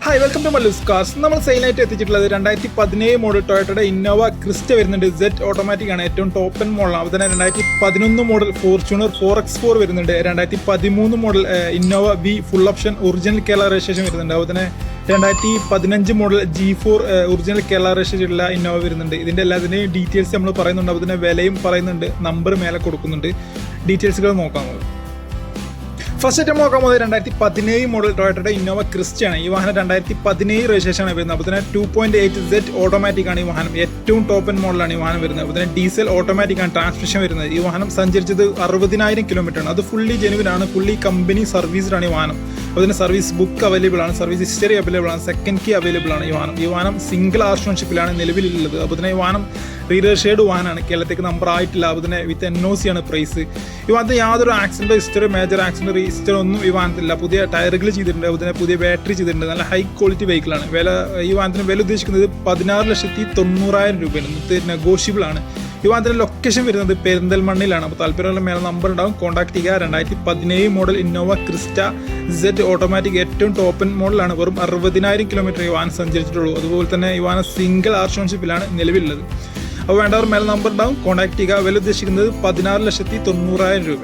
Hi welcome to Mallus cars. നമ്മൾ സെയിലായിട്ട് എത്തിച്ചിട്ടുള്ളത് 2017 മോഡൽ ടൊയോട്ടയുടെ ഇന്നോവ ക്രിസ്റ്റ വരുന്നുണ്ട്. സെറ്റ് ഓട്ടോമാറ്റിക് ആണ്, ഏറ്റവും ടോപ്പ് ആൻഡ് മോഡലാണ്. അപ്പോൾ തന്നെ 2011 മോഡൽ ഫോർച്യൂണർ 4x4 വരുന്നുണ്ട്. 2013 model Innova V full option original Kerala registration വരുന്നുണ്ട്. അപ്പോൾ തന്നെ 2015 മോഡൽ G4 ഒറിജിനൽ കേരള രജിസ്ട്രേഷനുള്ള ഇന്നോവ വരുന്നുണ്ട്. ഇതിൻ്റെ എല്ലാത്തിൻ്റെയും ഡീറ്റെയിൽസ് നമ്മൾ പറയുന്നുണ്ട്. അപ്പോൾ തന്നെ വിലയും പറയുന്നുണ്ട്, നമ്പർ മേലെ കൊടുക്കുന്നുണ്ട്. ഡീറ്റെയിൽസുകൾ നോക്കാം. ഫസ്റ്റ് ആയിട്ട് നോക്കാൻ പോകുന്നത് 2017 മോഡൽ ടൊയോട്ടയുടെ ഇന്നോവ ക്രിസ്റ്റയാണ്. ഈ വാഹനം 2017 രജിസ്ട്രേഷൻ ആണ് വരുന്നത്. അപ്പോൾ തന്നെ 2.8 സെറ്റ് ഓട്ടോമാറ്റിക് ആണ് ഈ വാഹനം. ഏറ്റവും ടോപ്പ് ആൻഡ് മോഡലാണ് ഈ വാഹനം വരുന്നത്. അപ്പോൾ തന്നെ ഡീസൽ ഓട്ടോമാറ്റിക് ആണ് ട്രാൻസ്മിഷൻ വരുന്നത്. ഈ വാഹനം സഞ്ചരിച്ചത് 60,000 കിലോമീറ്റർ ആണ്. അത് ഫുള്ളി ജെനുവിൻ ആണ്, ഫുള്ളി കമ്പനി സർവീസ്ഡാണ് ഈ വാഹനം. അതിന് സർവീസ് ബുക്ക് അവൈലബിൾ ആണ്, സർവീസ് ഹിസ്റ്ററി അവൈലബിൾ ആണ്, സെക്കൻഡ് കീ അവൈലബിൾ ആണ്. ഈ വാഹനം സിംഗിൾ ഓണർഷിപ്പിലാണ് നിലവിലുള്ളത്. അപ്പോൾ തന്നെ ഈ വാഹനം റീരജിസ്റ്റേർഡ് വാഹനമാണ്, കേരളത്തേക്ക് നമ്പർ ആയിട്ടില്ല. അപ്പോൾ തന്നെ വിത്ത് NOC ആണ് പ്രൈസ്. ഈ വാഹനത്തിൽ യാതൊരു accident history, major accident history ഒന്നും ഈ വാഹനത്തില്ല. പുതിയ ടയറുകൾ ചെയ്തിട്ടുണ്ട്, അതുപോലെ തന്നെ പുതിയ ബാറ്ററി ചെയ്തിട്ടുണ്ട്. നല്ല ഹൈ ക്വാളിറ്റി വെഹിക്കിളാണ്. ഈ വാഹനത്തിന് വില ഉദ്ദേശിക്കുന്നത് 16,90,000 രൂപയാണ്. നെഗോഷ്യബിൾ ആണ്. ഈ വാഹനത്തിൻ്റെ ലൊക്കേഷൻ വരുന്നത് പെരിന്തൽമണ്ണയിലാണ്. അപ്പോൾ താല്പര്യമുള്ള മേലെ നമ്പർ ഉണ്ടാവും, കോൺടാക്ട് ചെയ്യുക. 2017 model Innova Crysta set automatic ഏറ്റവും ടോപ്പ് ആൻഡ് മോഡലാണ്. വെറും 60,000 കിലോമീറ്റർ ഈ വാഹനം സഞ്ചരിച്ചിട്ടുള്ളൂ. അതുപോലെ തന്നെ ഈ വാഹനം സിംഗിൾ ഓണർഷിപ്പിലാണ് നിലവിലുള്ളത്. അപ്പോൾ വേണ്ടവർ മേലെ നമ്പർ ഉണ്ടാവും, കോൺടാക്ട് ചെയ്യുക. വില ഉദ്ദേശിക്കുന്നത് 16,90,000 രൂപ.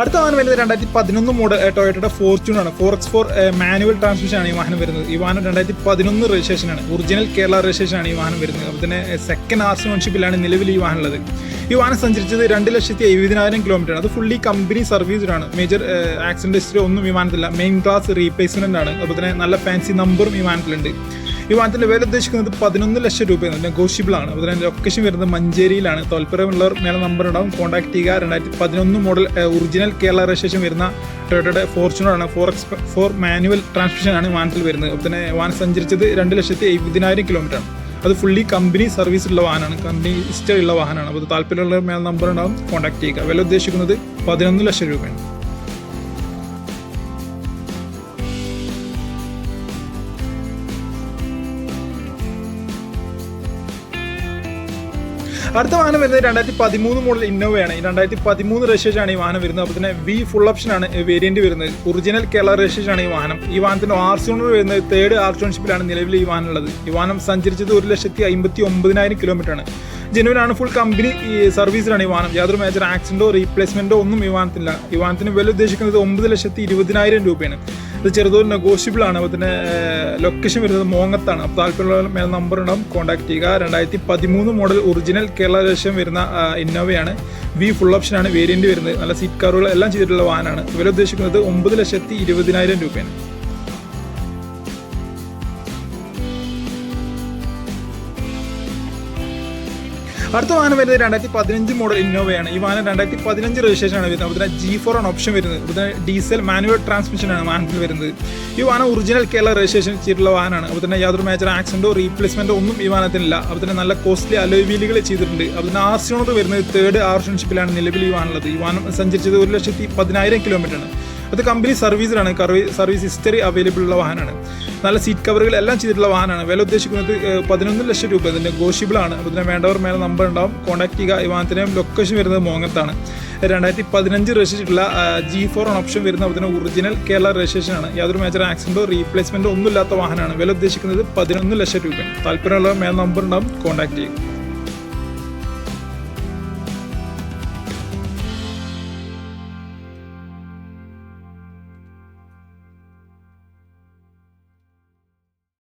അടുത്ത വാഹനം വരുന്നത് 2011 മോഡൽ ടൊയോട്ടയുടെ ഫോർച്യൂണർ ആണ്. 4x4 മാനുവൽ ട്രാൻസ്മിഷൻ ആണ് ഈ വാഹനം വരുന്നത്. ഈ വാഹനം 2011 രജിസ്ട്രേഷനാണ്, ഒറിജിനൽ കേരള രജിസ്ട്രേഷൻ ആണ് ഈ വാഹനം വരുന്നത്. അപ്പോൾ തന്നെ സെക്കൻഡ് ഓണർഷിപ്പിലാണ് നിലവിൽ ഈ വാഹനം ഉള്ളത്. ഈ വാഹനം സഞ്ചരിച്ചത് 2,70,000 കിലോമീറ്റർ ആണ്. അത് ഫുള്ളി കമ്പനി സർവീസ്ഡ് ആണ്. മേജർ ആക്സിഡന്റ് ഹിസ്റ്ററി ഒന്നും ഈ വാഹനത്തില്ല. മെയിൻ ക്ലാസ് റീപ്ലേസ്മെന്റ് ആണ്. അപ്പോൾ തന്നെ നല്ല ഫാൻസി നമ്പറും ഈ വാഹനത്തിലുണ്ട്. ഈ വാഹനത്തിൻ്റെ വില ഉദ്ദേശിക്കുന്നത് 11 ലക്ഷം രൂപയാണ്. നെഗോഷ്യബിൾ ആണ്. അതുപോലെ തന്നെ ലൊക്കേഷൻ വരുന്നത് മഞ്ചേരിയിലാണ്. താല്പര്യമുള്ളവർ മേലെ നമ്പർ ഉണ്ടാവും, കോൺടാക്ട് ചെയ്യുക. 2011 മോഡൽ ഒറിജിനൽ കേരള രജിസ്ട്രേഷൻ വരുന്ന ടൊയോട്ടയുടെ ഫോർച്യൂണർ ആണ്. 4x4 മാനുവൽ ട്രാൻസ്മിഷൻ ആണ് വാഹനത്തിൽ വരുന്നത്. അതുപോലെ തന്നെ വാഹനം സഞ്ചരിച്ചത് 2,70,000 കിലോമീറ്റർ ആണ്. അത് ഫുള്ളി കമ്പനി സർവീസ് ഉള്ള വാഹനമാണ്, കമ്പനി ഹിസ്റ്ററി ഉള്ള വാഹനമാണ്. അപ്പോൾ താല്പര്യമുള്ളവർ മേലെ നമ്പർ ഉണ്ടാവും, കോൺടാക്ട് ചെയ്യുക. വില ഉദ്ദേശിക്കുന്നത് 11 ലക്ഷം രൂപയാണ്. അടുത്ത വാഹനം വരുന്നത് 2013 മോഡൽ ഇന്നോവയാണ്. 2013 രജിസ്ട്രേഷൻ ആണ് ഈ വാഹനം വരുന്നത്. അപ്പോൾ തന്നെ വി ഫുൾ ഓപ്ഷൻ ആണ് വേരിയന്റ് വരുന്നത്. ഒറിജിനൽ കേരള രജിസ്ട്രേഷൻ ആണ് ഈ വാഹനം. ഈ വാഹനത്തിന്റെ ഓണർ വരുന്നത് തേർഡ് ഓണർഷിപ്പിലാണ് നിലവിൽ ഈ വാഹനം ഉള്ളത്. ഈ വാഹനം സഞ്ചരിച്ചത് 1,59,000 കിലോമീറ്റർ ആണ്. ജെനുവിൻ ആണ്, ഫുൾ കമ്പനി സർവീസിലാണ് ഈ വാഹനം. യാതൊരു മേജർ ആക്സിഡന്റോ റീപ്ലേസ്മെന്റോ ഒന്നും ഈ വാഹനത്തില്ല. ഈ വാഹനത്തിന് വില ഉദ്ദേശിക്കുന്നത് 9,20,000 രൂപയാണ്. ഇത് ചെറുതൊരു നെഗോഷ്യബിൾ ആണ്. അപ്പോൾ തന്നെ ലൊക്കേഷൻ വരുന്നത് മോങ്ങത്താണ്. അപ്പോൾ താല്പര്യമുള്ള മേലെ നമ്പർ ഉണ്ടാവും, കോൺടാക്ട് ചെയ്യുക. 2013 മോഡൽ ഒറിജിനൽ കേരള രജിസ്ട്രേഷൻ വരുന്ന ഇന്നോവയാണ്. വി ഫുൾ ഓപ്ഷൻ ആണ് വേരിയന്റ് വരുന്നത്. നല്ല സീറ്റ് കവറുകൾ എല്ലാം ചെയ്തിട്ടുള്ള വാഹനമാണ്. വില ഉദ്ദേശിക്കുന്നത് 9,20,000 രൂപയാണ്. അടുത്ത വാഹനം വരുന്നത് 2015 മോഡൽ ഇന്നോവയാണ്. ഈ വാഹനം 2015 രജിസ്ട്രേഷൻ ആണ് വരുന്നത്. അതുപോലെ G4 ആണ് ഓപ്ഷൻ വരുന്നത്. അതുപോലെ ഡീസൽ മാനുവൽ ട്രാൻസ്മിഷൻ ആണ് വാഹനത്തിൽ വരുന്നത്. ഈ വാഹനം ഒറിജിനൽ കേരള രജിസ്ട്രേഷൻ ചെയ്തിട്ടുള്ള വാഹനമാണ്. അപ്പോൾ തന്നെ യാതൊരു മേജർ ആക്സിഡന്റോ റീപ്ലേസ്മെന്റോ ഒന്നും ഈ വാഹനത്തിനില്ല. അപ്പോൾ തന്നെ നല്ല കോസ്റ്റ്ലി അലോയ് വീലുകൾ ചെയ്തിട്ടുണ്ട്. അതുപോലെ RC വരുന്നത് തേർഡ് ഓണർഷിപ്പിലാണ് നിലവിൽ ഈ വാഹനം ഉള്ളത്. ഈ വാഹനം സഞ്ചരിച്ചത് 1,10,000 കിലോമീറ്റർ ആണ്. അത് കമ്പനി സർവീസിലാണ്, സർവീസ് ഹിസ്റ്ററി അവൈലബിൾ ഉള്ള വാഹനമാണ്. നല്ല സീറ്റ് കവറുകൾ എല്ലാം ചെയ്തിട്ടുള്ള വാഹനമാണ്. വില ഉദ്ദേശിക്കുന്നത് 11 ലക്ഷം രൂപ. ഇതിൻ്റെ നെഗോഷ്യബിൾ ആണ്. അപ്പോൾ ഇതിനെ വേണ്ടവർ മേലെ നമ്പർ ഉണ്ടാവും, കോൺടാക്ട് ചെയ്യുക. ഈ വാഹനത്തിൻ്റെ ലൊക്കേഷൻ വരുന്നത് മോങ്ങത്താണ്. 2015 രജിസ്ട്രേഷനുള്ള G4 ആണ് ഓപ്ഷൻ വരുന്നത്. അപ്പോൾ തന്നെ ഒറിജിനൽ കേരള രജിസ്ട്രേഷൻ ആണ്. യാതൊരു മേജർ ആക്സിഡന്റോ റീപ്ലേസ്മെന്റോ ഒന്നും ഇല്ലാത്ത വാഹനമാണ്. വില ഉദ്ദേശിക്കുന്നത് 11 ലക്ഷം രൂപയാണ്. താല്പര്യമുള്ള മേലെ നമ്പർ ഉണ്ടാവും, കോൺടാക്ട് ചെയ്യും.